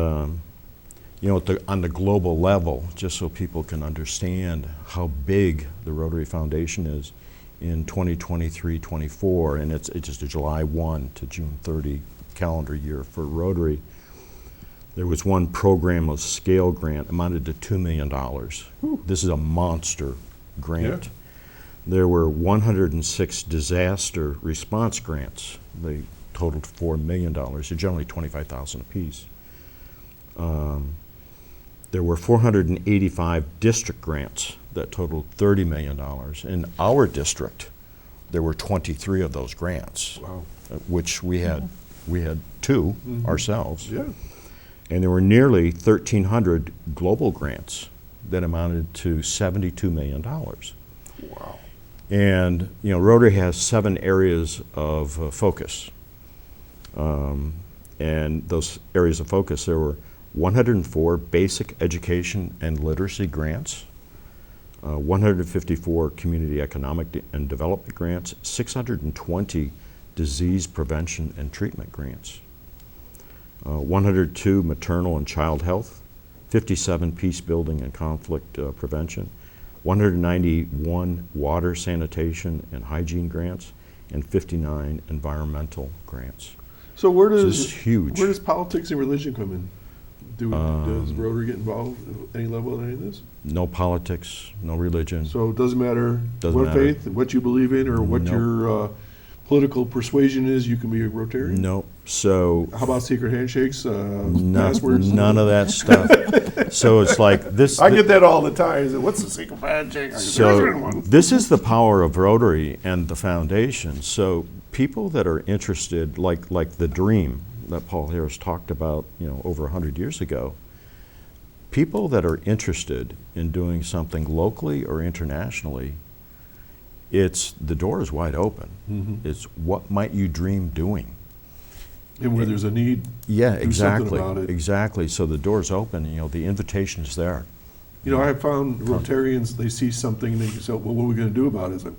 on the global level, just so people can understand how big the Rotary Foundation is, in 2023-24, and it's just a July 1 to June 30 calendar year for Rotary, there was one program of scale grant amounted to $2 million. This is a monster grant. There were 106 disaster response grants. They totaled $4 million. They're generally $25,000 apiece. There were 485 district grants that totaled $30 million. In our district, there were 23 of those grants, which we had 2 ourselves. And there were nearly 1,300 global grants that amounted to $72 million. Wow. And Rotary has 7 areas of focus. And those areas of focus, there were 104 basic education and literacy grants, 154 community economic and development grants, 620 disease prevention and treatment grants, 102 maternal and child health, 57 peace building and conflict prevention, 191 water, sanitation, and hygiene grants, and 59 environmental grants. So where does this is huge. Where does politics and religion come in? Does Rotary get involved at any level in any of this? No politics, no religion. So it doesn't matter what faith, what you believe in, or what your political persuasion is, you can be a Rotarian? No, So How about secret handshakes, none, passwords? none of that stuff. So it's like this. I get that all the time. Is it, what's the secret handshake? So this is the power of Rotary and the foundation. So people that are interested, like the dream that Paul Harris talked about, over 100 years ago, people that are interested in doing something locally or internationally, the door is wide open. Mm-hmm. It's what might you dream doing? And where there's a need, Yeah, do something exactly. about it. Exactly. So the door's open. The invitation is there. I have found Rotarians, they see something and they say, well, what are we going to do about it? It's like,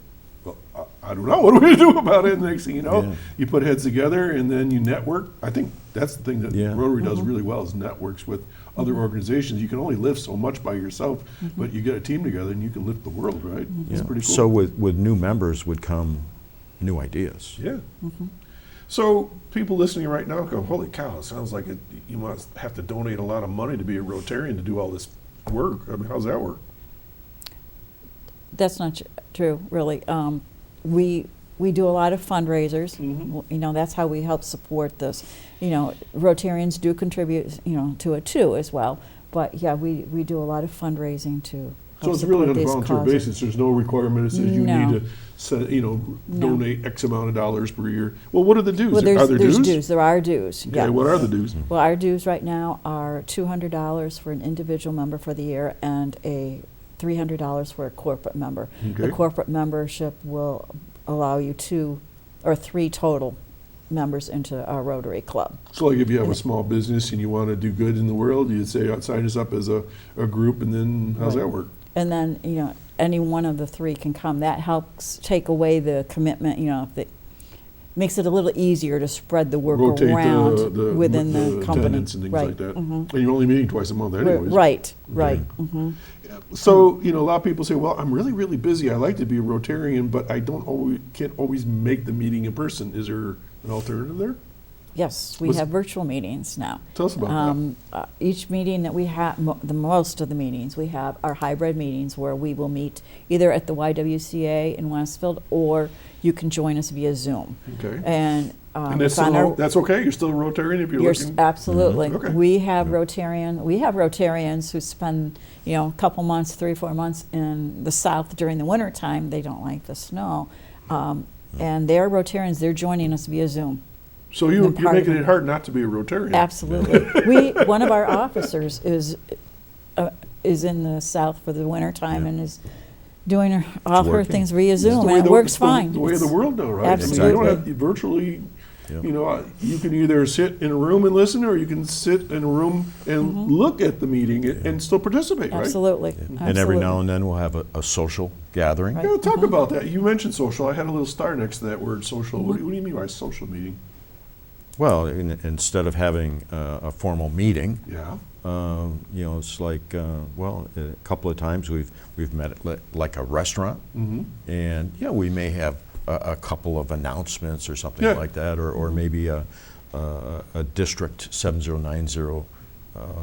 well, I don't know. What are we going to do about it? And the next thing you know, Yeah. you put heads together and then you network. I think that's the thing that Yeah. Rotary does really well is networks with other organizations. You can only lift so much by yourself, but you get a team together and you can lift the world, right? It's Yeah. pretty cool. So with new members would come new ideas. Yeah. So people listening right now go, holy cow, it sounds like you must have to donate a lot of money to be a Rotarian to do all this work. I mean, how's that work? That's not true, really. We do a lot of fundraisers. That's how we help support this. Rotarians do contribute, to it too as well. But yeah, we do a lot of fundraising to So help it's really support on a these volunteer causes. basis. There's no requirement that says you No. need to donate X amount of dollars per year. Well, what are the dues? Well, Are there there's dues? dues. There are dues. Okay, Yeah. what are the dues? Well, our dues right now are $200 for an individual member for the year and a $300 for a corporate member. Okay. The corporate membership will allow you 2 or 3 total members into our Rotary Club. So like if you have a small business and you want to do good in the world, you'd say, sign us up as a group, and then how's Right. that work? And then, any one of the 3 can come. That helps take away the commitment, if it makes it a little easier to spread the work Rotate around the within the company. attendance and things Right. like that. Mhm. And you're only meeting twice a month anyways. Right. Mhm. So, a lot of people say, well, I'm really, really busy. I like to be a Rotarian, but I can't always make the meeting in person. Is there an alternative there? Yes, we What's- have virtual meetings now. Tell us about that. Each meeting that we have, most of the meetings we have are hybrid meetings where we will meet either at the YWCA in Westfield, or you can join us via Zoom. Okay. And And that's, it's on our- that's okay? You're still a Rotarian if you're looking? Absolutely. Okay. We have Rotarians who spend, a couple months, 3-4 months in the South during the winter time. They don't like the snow. And they're Rotarians, they're joining us via Zoom. So They're you're part making of it hard not to be a Rotarian. Absolutely. One of our officers is in the South for the winter time and is doing all her working. things via It's Zoom, the way and it the- works it's fine. The way of the world now, right? Absolutely. I mean, you don't have virtually, Yeah. you can either sit in a room and listen, or you can sit in a room and look at the meeting and still participate, right? Absolutely. And every now and then we'll have a social gathering. Right. Yeah, talk about that. You mentioned social. I had a little star next to that word, social. What do you mean by social meeting? Well, instead of having a formal meeting, Yeah. it's like, a couple of times we've met at like a restaurant, and we may have a couple of announcements or something Yeah. like that, or maybe a District 7090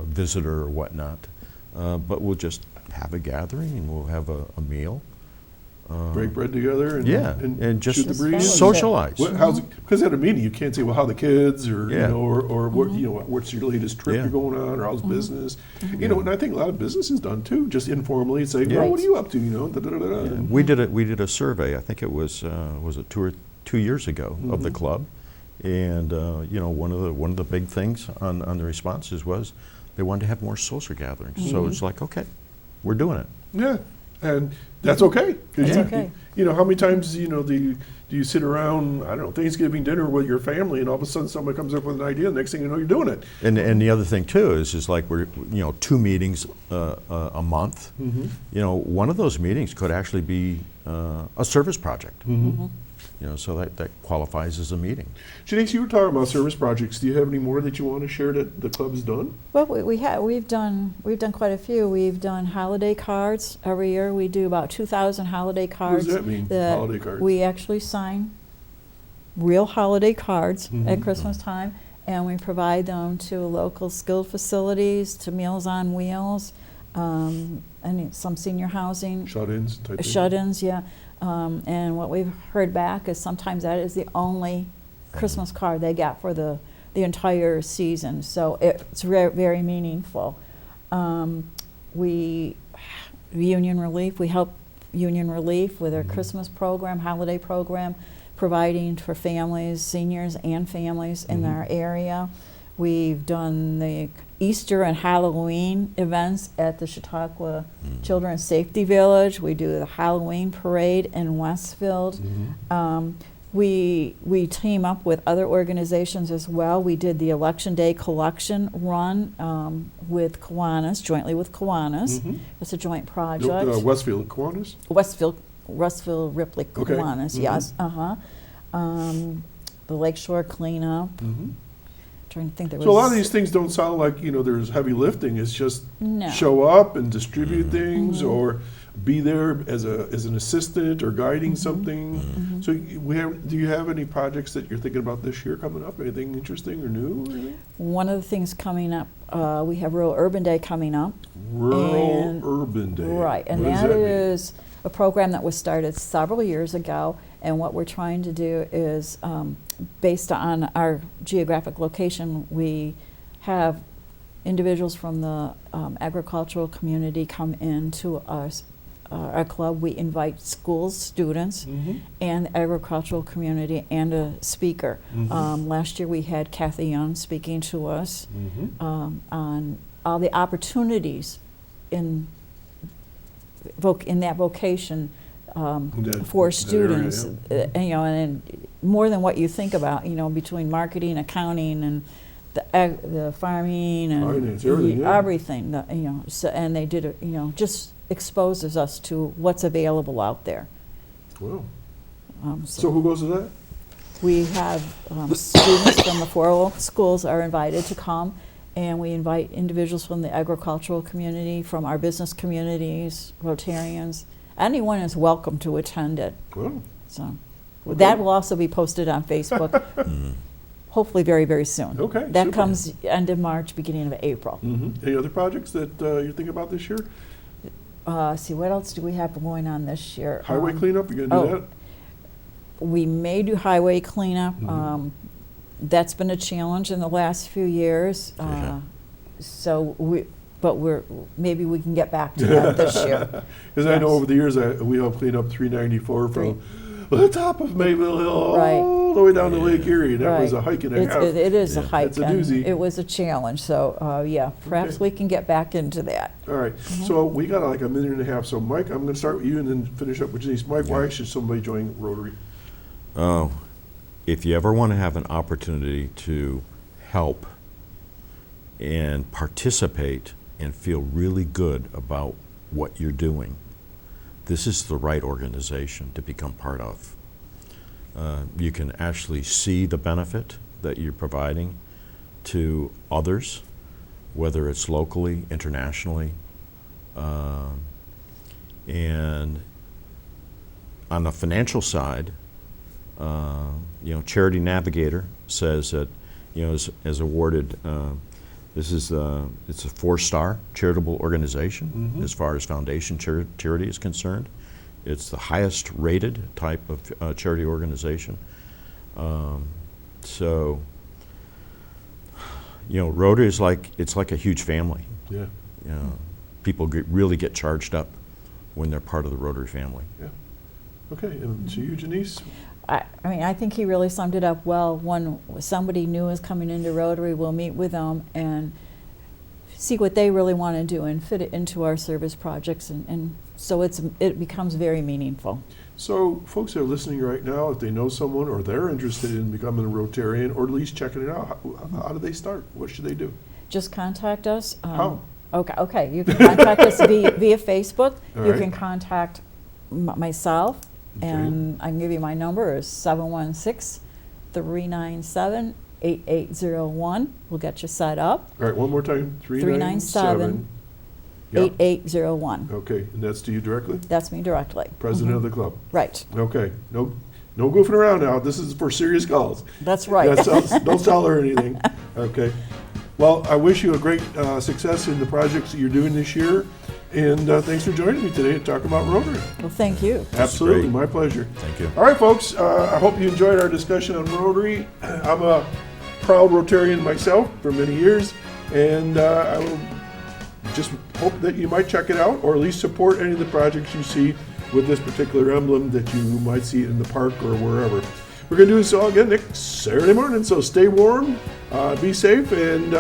visitor or whatnot. But we'll just have a gathering and we'll have a meal. Break bread together and, and just shoot the breeze. socialize. Because at a meeting you can't say, well, how the kids, or Yeah. or what, what's your latest trip Yeah. you're going on, or how's business. And I think a lot of business is done too, just informally say, Yeah. well, what are you up to? Da, da, da, da, da. Yeah. We did a survey. I think it was it 2 years ago of the club, and one of the big things on the responses was they wanted to have more social gatherings. So it's like, okay, we're doing it. Yeah, and that's okay. 'Cause That's you, okay. how many times do you sit around, I don't know, Thanksgiving dinner with your family, and all of a sudden somebody comes up with an idea, and next thing you know, you're doing it. And the other thing too is like we're 2 meetings a month. One of those meetings could actually be a service project. So that qualifies as a meeting. Janice, you were talking about service projects. Do you have any more that you want to share that the club's done? Well, we've done quite a few. We've done holiday cards every year. We do about 2,000 holiday cards. What does that mean, holiday cards? We actually sign real holiday cards Mm-hmm. at Christmas time, and we provide them to local skilled facilities, to Meals on Wheels, and some senior housing. Shut-ins type thing? Shut-ins, yeah. And what we've heard back is sometimes that is the only Christmas card they get for the the entire season. So it's very meaningful. We Union Relief, we help Union Relief with our Christmas program, holiday program, providing for families, seniors and families in our area. We've done the Easter and Halloween events at the Chautauqua Children's Safety Village. We do the Halloween parade in Westfield. We team up with other organizations as well. We did the Election Day collection run with Kiwanis, jointly with Kiwanis. It's a joint project. Westfield Kiwanis? Westfield Ripley Okay. Kiwanis, yes. The Lakeshore cleanup. Trying to think there was. So a lot of these things don't sound like, there's heavy lifting. It's just No. show up and distribute things, or be there as an assistant or guiding something. So do you have any projects that you're thinking about this year coming up? Anything interesting or new? Or anything? One of the things coming up, we have Rural Urban Day coming up. Rural Urban Day. Right, and What does that mean? is a program that was started several years ago, and what we're trying to do is, based on our geographic location, we have individuals from the agricultural community come into our club. We invite schools, students, and the agricultural community, and a speaker. Last year we had Kathy Young speaking to us on all the opportunities in that vocation for that students, area, and more than what you think about, between marketing, accounting, and the farming and Finance, everything, yeah. everything. So, and they did just exposes us to what's available out there. Wow. So who goes to that? We have students from the 4 schools are invited to come, and we invite individuals from the agricultural community, from our business communities, Rotarians. Anyone is welcome to attend it. Wow. So that will also be posted on Facebook, hopefully very, very soon. Okay, That super. comes end of March, beginning of April. Any other projects that you're thinking about this year? See, what else do we have going on this year? Highway cleanup, you gonna do that? We may do highway cleanup. That's been a challenge in the last few years. Maybe we can get back to that this year. Because I know over the years we helped clean up 394 from the top of Mayville Hill all the way down to Lake Erie. That was a hike and a half. It is a hike. It's a doozy. It was a challenge. So perhaps we can get back into that. All right. So we got like a minute and a half. So Mike, I'm going to start with you and then finish up with Janice. Mike, why should somebody join Rotary? If you ever want to have an opportunity to help and participate and feel really good about what you're doing, this is the right organization to become part of. You can actually see the benefit that you're providing to others, whether it's locally, internationally, and on the financial side, Charity Navigator says that, is awarded. It's a 4-star charitable organization as far as foundation charity is concerned. It's the highest rated type of charity organization. Rotary is like a huge family. Yeah. People really get charged up when they're part of the Rotary family. Yeah. Okay, and to you, Janice? I think he really summed it up well. When somebody new is coming into Rotary, we'll meet with them and see what they really want to do and fit it into our service projects, and so it becomes very meaningful. So folks that are listening right now, if they know someone or they're interested in becoming a Rotarian or at least checking it out, how do they start? What should they do? Just contact us. How? Okay. You can contact us via Facebook. All You right. can contact myself, and I can give you my number is 716-397-8801. We'll get you set up. All right, one more time. 397 Yeah. 8801. Okay, and that's to you directly? That's me directly. President of the club. Right. Okay, no goofing around now. This is for serious calls. That's right. Don't sell her anything. Okay. Well, I wish you a great success in the projects that you're doing this year. And thanks for joining me today to talk about Rotary. Well, thank you. Absolutely, great. my pleasure. Thank you. All right, folks, I hope you enjoyed our discussion on Rotary. I'm a proud Rotarian myself for many years, and I will just hope that you might check it out, or at least support any of the projects you see with this particular emblem, that you might see it in the park or wherever. We're going to do this all again next Saturday morning, so stay warm, be safe, and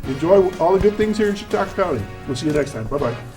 enjoy all the good things here in Chautauqua County. We'll see you next time. Bye-bye.